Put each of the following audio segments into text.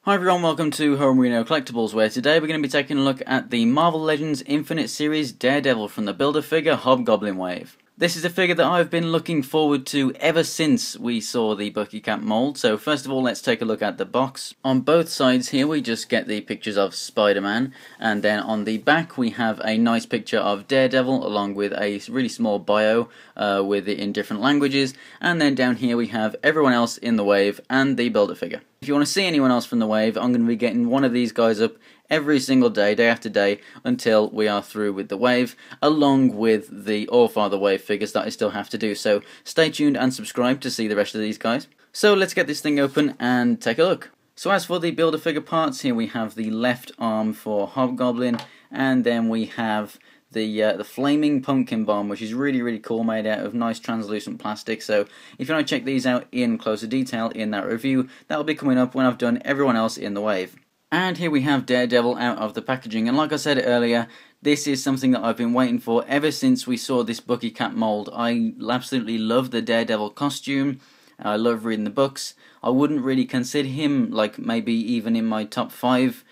Hi everyone, welcome to Homerino Collectibles, where today we're going to be taking a look at the Marvel Legends Infinite Series Daredevil from the Build-A-Figure Hobgoblin wave. This is a figure that I've been looking forward to ever since we saw the Bucky Cap mold, so first of all let's take a look at the box. On both sides here we just get the pictures of Spider-Man, and then on the back we have a nice picture of Daredevil along with a really small bio with it in different languages, and then down here we have everyone else in the wave and the Build-A-Figure. If you want to see anyone else from the wave, I'm going to be getting one of these guys up every single day, day after day, until we are through with the wave, along with the All-Father wave figures that I still have to do. So stay tuned and subscribe to see the rest of these guys. So let's get this thing open and take a look. So as for the Build-A-Figure parts, here we have the left arm for Hobgoblin, and then we have the flaming pumpkin bomb, which is really cool, made out of nice translucent plastic. So if you want to check these out in closer detail in that review, that will be coming up when I've done everyone else in the wave. And here we have Daredevil out of the packaging, and like I said earlier, this is something that I've been waiting for ever since we saw this Bucky Cap mold. I absolutely love the Daredevil costume. I love reading the books. I wouldn't really consider him like maybe even in my top 5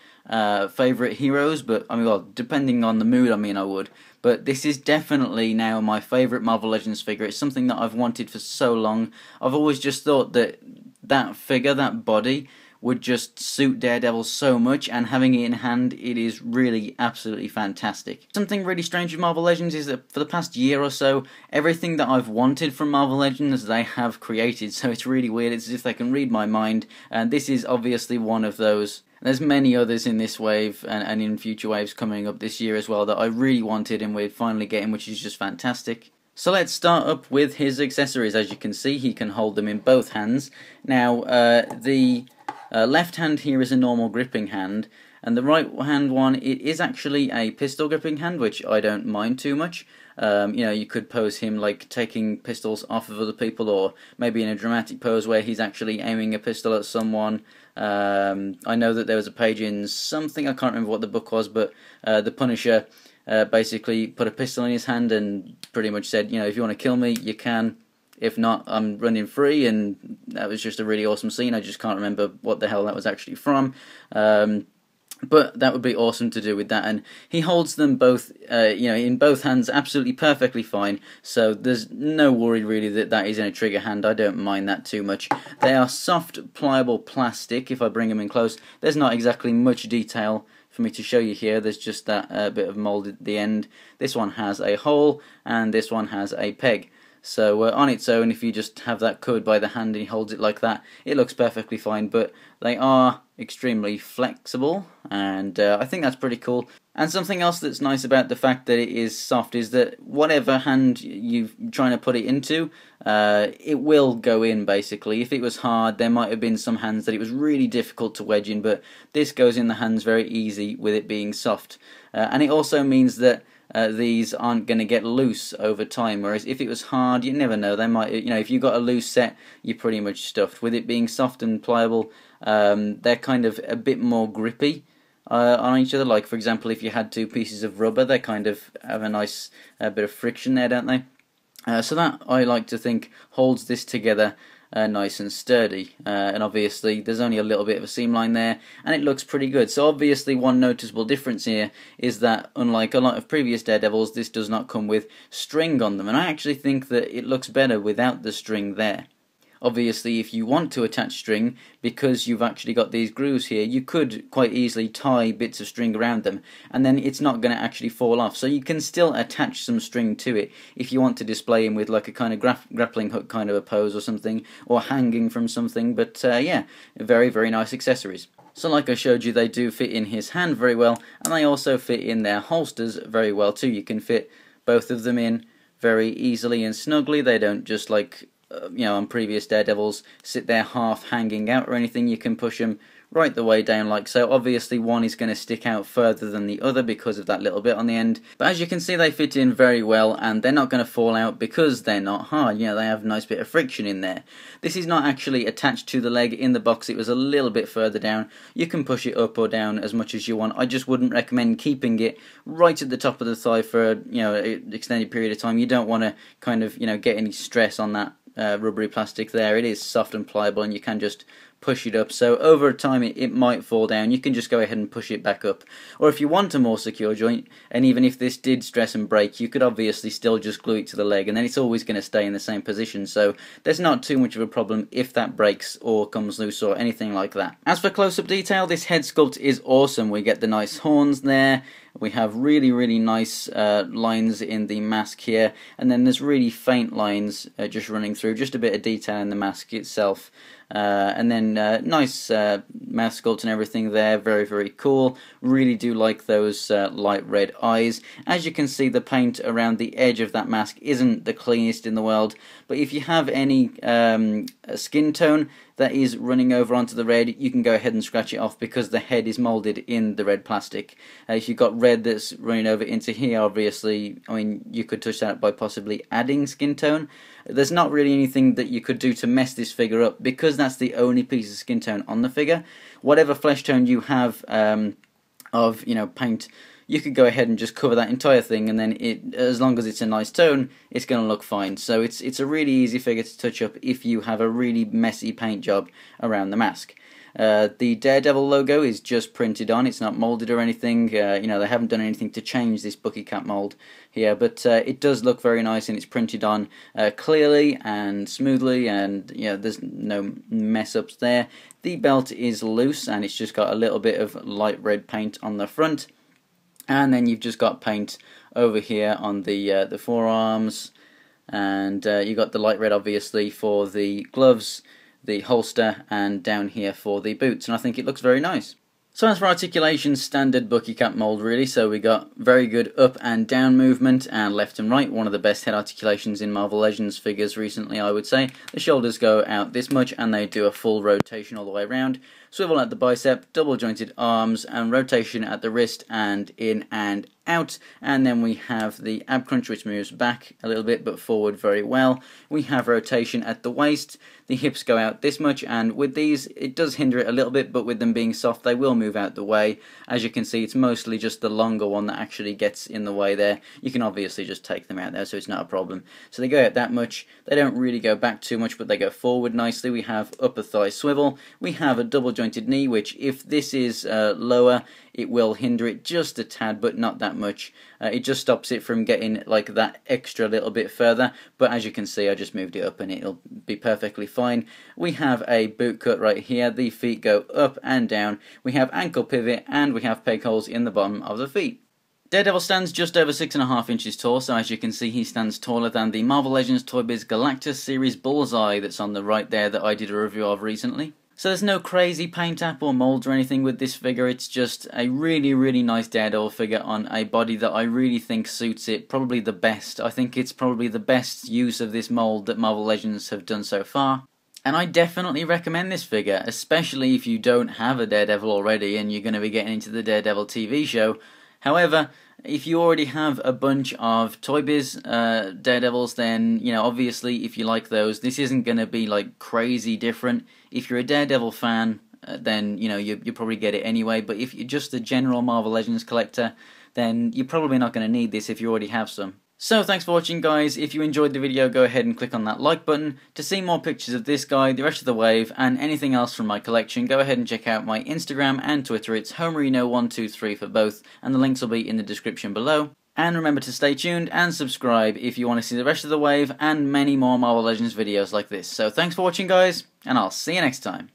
favourite heroes, but I mean, well, depending on the mood, I would. But this is definitely now my favourite Marvel Legends figure. It's something that I've wanted for so long. I've always just thought that that figure, that body, would just suit Daredevil so much, and having it in hand, it is really absolutely fantastic. Something really strange with Marvel Legends is that for the past year or so, everything that I've wanted from Marvel Legends they have created, so it's really weird. It's as if they can read my mind, and this is obviously one of those. There's many others in this wave and in future waves coming up this year as well that I really wanted and we're finally getting, which is just fantastic. So let's start up with his accessories. As you can see, he can hold them in both hands. Now, the left hand here is a normal gripping hand, and the right hand one, it is actually a pistol gripping hand, which I don't mind too much. You could pose him like taking pistols off of other people, or maybe in a dramatic pose where he's actually aiming a pistol at someone. I know that there was a page in something, I can't remember what the book was, but the Punisher basically put a pistol in his hand and pretty much said, you know, if you want to kill me, you can. If not, I'm running free, and that was just a really awesome scene. I just can't remember what the hell that was actually from. But that would be awesome to do with that, and he holds them both, in both hands absolutely perfectly fine, so there's no worry really that that is in a trigger hand. I don't mind that too much. They are soft, pliable plastic. If I bring them in close, there's not exactly much detail for me to show you here. There's just that bit of mold at the end. This one has a hole, and this one has a peg. So on its own, if you just have that covered by the hand and he holds it like that, it looks perfectly fine, but they are extremely flexible, and I think that's pretty cool. And something else that's nice about the fact that it is soft is that whatever hand you're trying to put it into, it will go in basically. If it was hard, there might have been some hands that it was really difficult to wedge in, but this goes in the hands very easy with it being soft. And it also means that these aren't going to get loose over time, whereas if it was hard, you never know, they might, if you got a loose set, you're pretty much stuffed. With it being soft and pliable, they're kind of a bit more grippy on each other. Like for example, if you had two pieces of rubber, they kind of have a nice bit of friction there, don't they? So that, I like to think, holds this together nice and sturdy, and obviously there's only a little bit of a seam line there, and it looks pretty good. So obviously one noticeable difference here is that unlike a lot of previous Daredevils, this does not come with string on them, and I actually think that it looks better without the string there. Obviously, if you want to attach string, because you've actually got these grooves here, you could quite easily tie bits of string around them, and then it's not going to actually fall off. So you can still attach some string to it if you want to display him with like a kind of grappling hook kind of a pose or something, or hanging from something. But yeah, very nice accessories. So like I showed you, they do fit in his hand very well, and they also fit in their holsters very well too. You can fit both of them in very easily and snugly. They don't just like on previous Daredevils sit there half hanging out or anything. You can push them right the way down like so. Obviously one is going to stick out further than the other because of that little bit on the end, but as you can see they fit in very well, and they're not going to fall out because they're not hard. They have a nice bit of friction in there. This is not actually attached to the leg in the box, it was a little bit further down. You can push it up or down as much as you want. I just wouldn't recommend keeping it right at the top of the thigh for an extended period of time. You don't want to kind of get any stress on that rubbery plastic there. It is soft and pliable, and you can just push it up, so over time it might fall down. You can just go ahead and push it back up. Or if you want a more secure joint, and even if this did stress and break, you could obviously still just glue it to the leg, and then it's always going to stay in the same position, so there's not too much of a problem if that breaks or comes loose or anything like that. As for close-up detail, this head sculpt is awesome. We get the nice horns there, we have really nice lines in the mask here, and then there's really faint lines just running through, just a bit of detail in the mask itself. And then nice mouth sculpt and everything there, very cool. Really do like those light red eyes. As you can see, the paint around the edge of that mask isn't the cleanest in the world, but if you have any skin tone that is running over onto the red, you can go ahead and scratch it off because the head is moulded in the red plastic. If you've got red that's running over into here, obviously, I mean, you could touch that by possibly adding skin tone. There's not really anything that you could do to mess this figure up because that's the only piece of skin tone on the figure. Whatever flesh tone you have of, paint, you could go ahead and just cover that entire thing, and then as long as it's a nice tone, it's going to look fine. So it's a really easy figure to touch up if you have a really messy paint job around the mask. The Daredevil logo is just printed on, it's not moulded or anything. They haven't done anything to change this bucky cap mould here, but it does look very nice, and it's printed on clearly and smoothly, and there's no mess ups there. The belt is loose, and it's just got a little bit of light red paint on the front, and then you've just got paint over here on the forearms, and you got the light red obviously for the gloves, the holster, and down here for the boots, and I think it looks very nice. So as for articulation, standard bucky cap mould really, so we got very good up and down movement and left and right, one of the best head articulations in Marvel Legends figures recently, I would say. The shoulders go out this much and they do a full rotation all the way around, swivel at the bicep, double jointed arms, and rotation at the wrist and in and out, and then we have the ab crunch which moves back a little bit but forward very well. We have rotation at the waist, the hips go out this much, and with these it does hinder it a little bit, but with them being soft they will move out the way. As you can see, it's mostly just the longer one that actually gets in the way there. You can obviously just take them out there, so it's not a problem. So they go out that much, they don't really go back too much, but they go forward nicely. We have upper thigh swivel, we have a double jointed knee, which if this is lower, it will hinder it just a tad, but not that much. It just stops it from getting like that extra little bit further, but as you can see I just moved it up and it'll be perfectly fine. We have a boot cut right here, the feet go up and down, we have ankle pivot, and we have peg holes in the bottom of the feet. Daredevil stands just over 6.5 inches tall, so as you can see he stands taller than the Marvel Legends Toy Biz Galactus series Bullseye that's on the right there that I did a review of recently. So there's no crazy paint app or molds or anything with this figure, it's just a really nice Daredevil figure on a body that I really think suits it probably the best. I think it's probably the best use of this mold that Marvel Legends have done so far. And I definitely recommend this figure, especially if you don't have a Daredevil already and you're going to be getting into the Daredevil TV show. However, if you already have a bunch of Toy Biz Daredevils, then, obviously if you like those, this isn't going to be like crazy different. If you're a Daredevil fan, then, you probably get it anyway, but if you're just a general Marvel Legends collector, then you're probably not going to need this if you already have some. So thanks for watching guys. If you enjoyed the video, go ahead and click on that like button. To see more pictures of this guy, the rest of the wave, and anything else from my collection, go ahead and check out my Instagram and Twitter. It's Homerino123 for both, and the links will be in the description below. And remember to stay tuned and subscribe if you want to see the rest of the wave and many more Marvel Legends videos like this. So thanks for watching guys, and I'll see you next time.